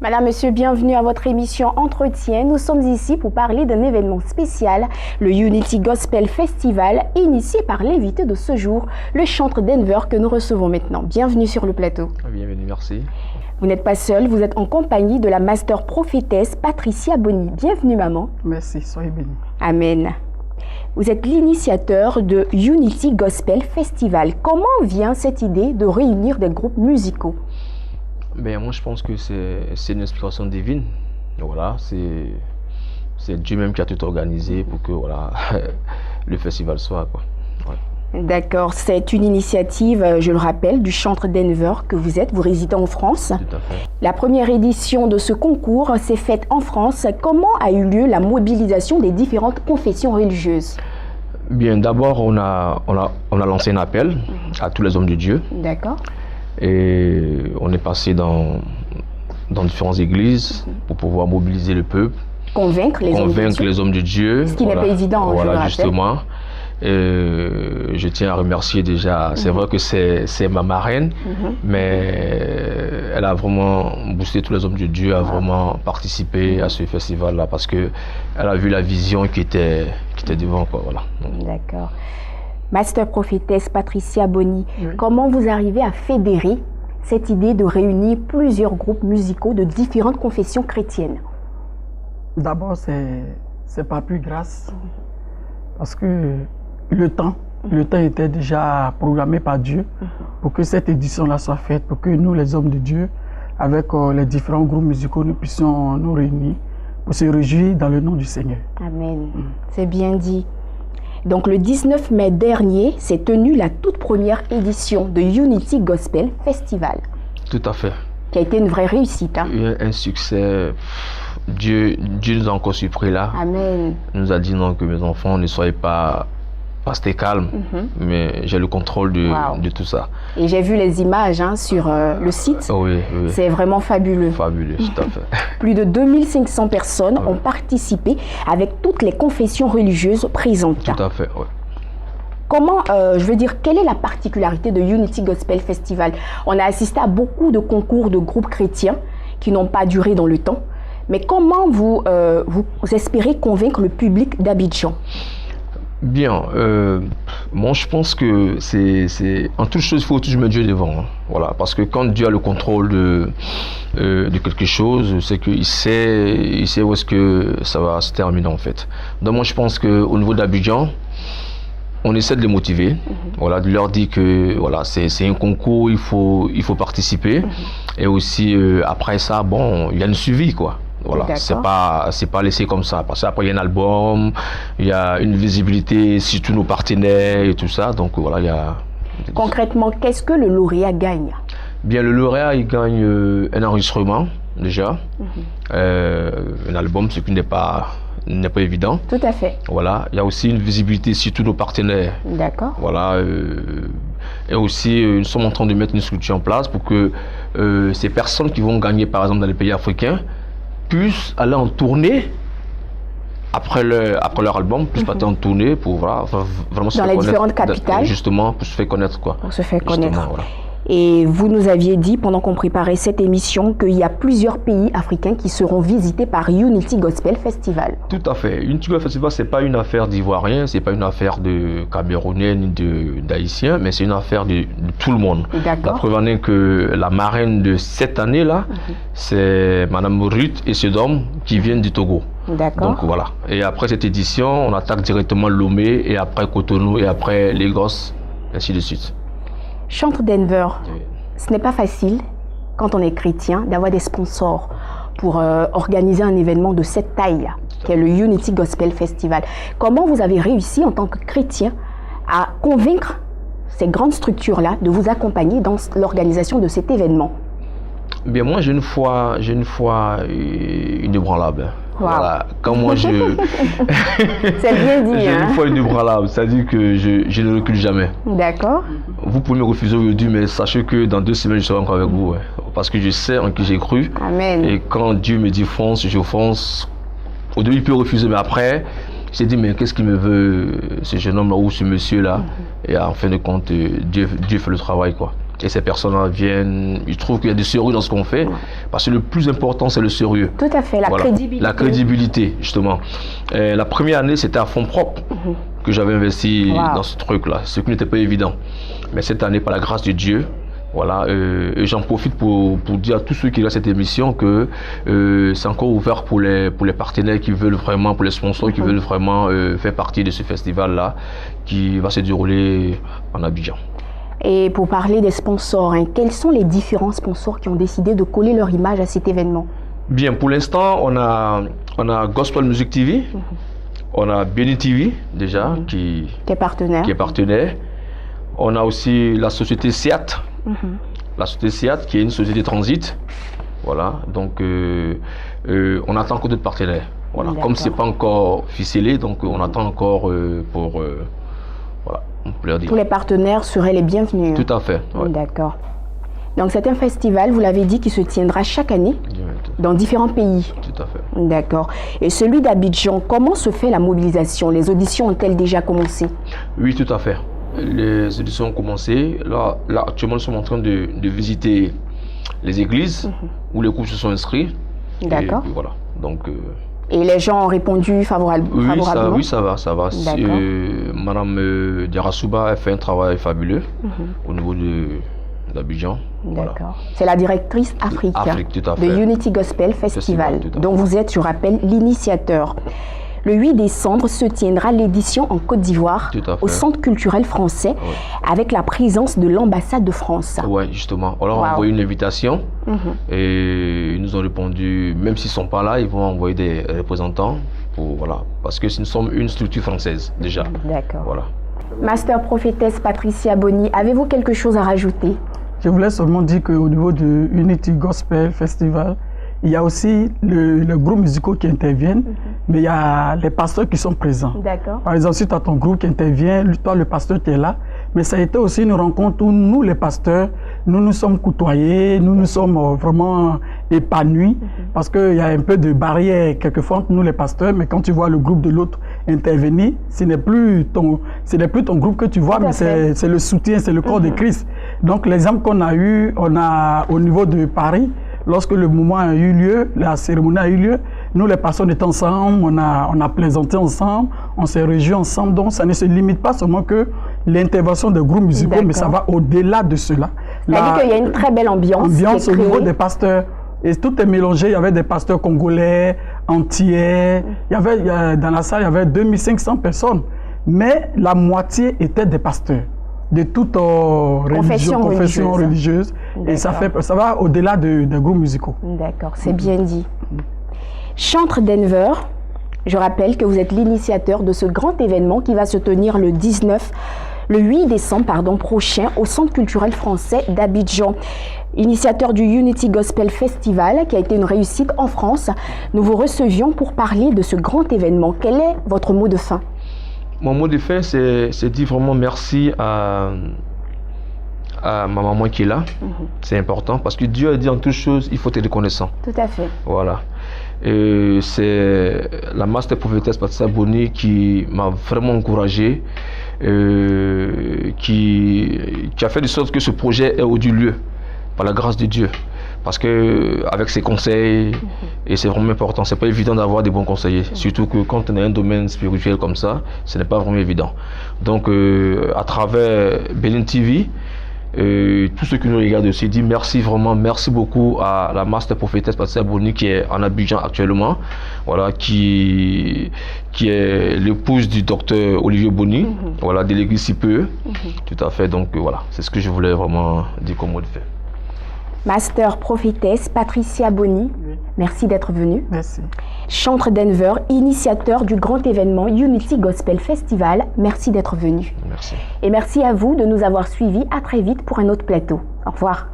Madame, Monsieur, bienvenue à votre émission Entretien. Nous sommes ici pour parler d'un événement spécial, le Unity Gospel Festival, initié par l'invité de ce jour, le chantre Denver que nous recevons maintenant. Bienvenue sur le plateau. Bienvenue, merci. Vous n'êtes pas seul, vous êtes en compagnie de la master prophétesse Patricia Boni. Bienvenue, maman. Merci, soyez bénis. Amen. Vous êtes l'initiateur de Unity Gospel Festival. Comment vient cette idée de réunir des groupes musicaux? Ben, moi, je pense que c'est une inspiration divine. Voilà, c'est Dieu même qui a tout organisé pour que voilà, le festival soit, quoi. Ouais. D'accord, c'est une initiative, je le rappelle, du chantre Denver que vous êtes. Vous résidez en France. Tout à fait. La première édition de ce concours s'est faite en France. Comment a eu lieu la mobilisation des différentes confessions religieuses? Bien, d'abord, on a lancé un appel à tous les hommes de Dieu. D'accord. Et on est passé dans différentes églises pour pouvoir mobiliser le peuple. Convaincre les hommes de Dieu. Ce qui n'est pas évident, voilà, je le rappelle. Justement. Je tiens à remercier déjà, c'est vrai que c'est ma marraine, mais elle a vraiment boosté tous les hommes de Dieu à vraiment participer à ce festival-là parce qu'elle a vu la vision qui était devant, quoi, voilà. D'accord. Master prophétesse Patricia Boni, Oui. comment vous arrivez à fédérer cette idée de réunir plusieurs groupes musicaux de différentes confessions chrétiennes? D'abord, c'est par plus grâce, parce que le temps était déjà programmé par Dieu pour que cette édition-là soit faite, pour que nous, les hommes de Dieu, avec les différents groupes musicaux, nous puissions nous réunir pour se réjouir dans le nom du Seigneur. Amen. C'est bien dit. Donc le 19 mai dernier, s'est tenue la toute première édition de Unity Gospel Festival. Tout à fait. Qui a été une vraie réussite. Hein? Un succès. Dieu nous a encore surpris là. Amen. Il nous a dit non, que mes enfants ne soyez pas restez calmes, mais j'ai le contrôle de tout ça. Et j'ai vu les images sur le site. Oui, oui. C'est vraiment fabuleux. Fabuleux, tout à fait. Plus de 2500 personnes ont participé avec toutes les confessions religieuses présentes. Tout à fait, oui. Comment, quelle est la particularité de Unity Gospel Festival? On a assisté à beaucoup de concours de groupes chrétiens qui n'ont pas duré dans le temps. Mais comment vous espérez convaincre le public d'Abidjan? Bien, moi je pense que c'est en toute chose il faut toujours mettre Dieu devant, hein. Voilà, parce que quand Dieu a le contrôle de quelque chose, c'est qu'il sait où est-ce que ça va se terminer en fait. Donc moi je pense que au niveau d'Abidjan, on essaie de les motiver, voilà, de leur dire que voilà, c'est un concours, il faut participer, et aussi après ça, bon, il y a une suivi, quoi. Voilà, c'est pas laissé comme ça, parce qu'après il y a un album, il y a une visibilité sur tous nos partenaires et tout ça, donc voilà, il y a... Concrètement, qu'est-ce que le lauréat gagne? Bien, le lauréat, il gagne un enregistrement, déjà, un album, ce qui n'est pas évident. Tout à fait. Voilà, il y a aussi une visibilité sur tous nos partenaires. D'accord. Voilà, et aussi, nous sommes en train de mettre une structure en place pour que ces personnes qui vont gagner, par exemple, dans les pays africains, puissent aller en tournée après leur album, puissent partir en tournée pour voilà, vraiment se faire connaître. Dans les différentes capitales. Justement, pour se faire connaître, quoi. Pour se faire connaître. Voilà. Et vous nous aviez dit, pendant qu'on préparait cette émission, qu'il y a plusieurs pays africains qui seront visités par Unity Gospel Festival. Tout à fait. Unity Gospel Festival, ce n'est pas une affaire d'Ivoiriens, ce n'est pas une affaire de Camerounais ni d'Haïtiens, mais c'est une affaire de tout le monde. La preuve en est que la marraine de cette année-là, c'est Madame Ruth et Sedom qui viennent du Togo. D'accord. Donc voilà. Et après cette édition, on attaque directement Lomé, et après Cotonou, et après Lagos, ainsi de suite. Chantre Denver, ce n'est pas facile, quand on est chrétien, d'avoir des sponsors pour organiser un événement de cette taille, qui est le Unity Gospel Festival. Comment vous avez réussi en tant que chrétien à convaincre ces grandes structures-là de vous accompagner dans l'organisation de cet événement? Bien, moi, j'ai une foi inébranlable. Wow. Voilà. Quand moi, c'est bien dit. J'ai une foi inébranlable, c'est-à-dire que je ne recule jamais. D'accord. Vous pouvez me refuser aujourd'hui, mais sachez que dans 2 semaines, je serai encore avec vous. Ouais. Parce que je sais en qui j'ai cru. Amen. Et quand Dieu me dit fonce, je fonce. Au début, il peut refuser, mais après, j'ai dit, mais qu'est-ce qu'il me veut, ce jeune homme-là ou ce monsieur-là? Et en fin de compte, Dieu fait le travail, quoi. Et ces personnes-là viennent, ils trouvent qu'il y a du sérieux dans ce qu'on fait, parce que le plus important, c'est le sérieux. Tout à fait, la crédibilité. La crédibilité, justement. La première année, c'était à fonds propres que j'avais investi dans ce truc-là, ce qui n'était pas évident. Mais cette année, par la grâce de Dieu, voilà, et j'en profite pour dire à tous ceux qui regardent cette émission que c'est encore ouvert pour les partenaires qui veulent vraiment, pour les sponsors qui veulent vraiment faire partie de ce festival-là qui va se dérouler en Abidjan. Et pour parler des sponsors, quels sont les différents sponsors qui ont décidé de coller leur image à cet événement? Bien, pour l'instant, on a Gospel Music TV, on a Béni TV déjà qui est partenaire. On a aussi la société SEAT, la société SEAT qui est une société de transit. Voilà, donc on attend encore d'autres partenaires. Voilà, comme c'est pas encore ficelé, donc on attend encore pour tous les partenaires seraient les bienvenus. Tout à fait. Ouais. D'accord. Donc c'est un festival, vous l'avez dit, qui se tiendra chaque année dans différents pays. Tout à fait. D'accord. Et celui d'Abidjan, comment se fait la mobilisation? Les auditions ont-elles déjà commencé? Oui, tout à fait. Les auditions ont commencé. Là actuellement, nous sommes en train de visiter les églises où les groupes se sont inscrits. D'accord. Et voilà. Donc, et les gens ont répondu favorablement? Oui, ça va. Madame Diarasouba a fait un travail fabuleux au niveau d'Abidjan. D'accord. Voilà. C'est la directrice Afrique tout à fait. de Unity Gospel Festival, dont vous êtes, je rappelle, l'initiateur. Le 8 décembre se tiendra l'édition en Côte d'Ivoire, au Centre culturel français, avec la présence de l'ambassade de France. Oui, justement. On leur a envoyé une invitation et ils nous ont répondu, même s'ils ne sont pas là, ils vont envoyer des représentants, parce que nous sommes une structure française déjà. D'accord. Voilà. Master prophétesse Patricia Boni, avez-vous quelque chose à rajouter? Je voulais seulement dire qu'au niveau de Unity Gospel Festival, il y a aussi le groupe musicaux qui interviennent, mais il y a les pasteurs qui sont présents. D'accord. Par exemple, si tu as ton groupe qui intervient, toi, le pasteur, tu es là. Mais ça a été aussi une rencontre où nous, les pasteurs, nous nous sommes côtoyés, nous nous sommes vraiment épanouis, parce qu'il y a un peu de barrière quelquefois entre nous, les pasteurs, mais quand tu vois le groupe de l'autre intervenir, ce n'est plus ton groupe que tu vois, mais c'est le soutien, c'est le corps de Christ. Donc, l'exemple qu'on a eu, on a au niveau de Paris, lorsque le moment a eu lieu, la cérémonie a eu lieu, nous les pasteurs étaient ensemble, on a plaisanté ensemble, on s'est réjouis ensemble. Donc ça ne se limite pas seulement que l'intervention des groupes musicaux, mais ça va au-delà de cela. C'est-à-dire qu'il y a une très belle ambiance. Ambiance au niveau des pasteurs. Et tout est mélangé, il y avait des pasteurs congolais, antillais, dans la salle il y avait 2500 personnes. Mais la moitié étaient des pasteurs de toutes confessions religieuses. Et ça va au-delà des groupes musicaux. D'accord, c'est bien dit. Chantre Denver, je rappelle que vous êtes l'initiateur de ce grand événement qui va se tenir le 8 décembre prochain au Centre culturel français d'Abidjan. Initiateur du Unity Gospel Festival qui a été une réussite en France. Nous vous recevions pour parler de ce grand événement. Quel est votre mot de fin? Mon mot de fin, c'est dire vraiment merci à ma maman qui est là. C'est important parce que Dieu a dit en toutes choses, il faut être reconnaissant. Tout à fait. Voilà. Et c'est la master prophétesse Patricia Boni qui m'a vraiment encouragé, qui a fait de sorte que ce projet est au du lieu, par la grâce de Dieu. Parce que avec ses conseils, et c'est vraiment important, c'est pas évident d'avoir des bons conseillers, surtout que quand on est un domaine spirituel comme ça, ce n'est pas vraiment évident. Donc à travers Bénin TV, tous ceux qui nous regardent aussi disent merci, vraiment merci beaucoup à la master prophétesse Patricia Boni qui est en Abidjan actuellement, voilà, qui est l'épouse du docteur Olivier Boni, voilà, de l'église Sipeu. Tout à fait, donc voilà, c'est ce que je voulais vraiment dire comme mot de fin. Master prophétesse Patricia Boni, merci d'être venue. Merci. Chantre Denver, initiateur du grand événement Unity Gospel Festival, merci d'être venu. Merci. Et merci à vous de nous avoir suivis. À très vite pour un autre plateau. Au revoir.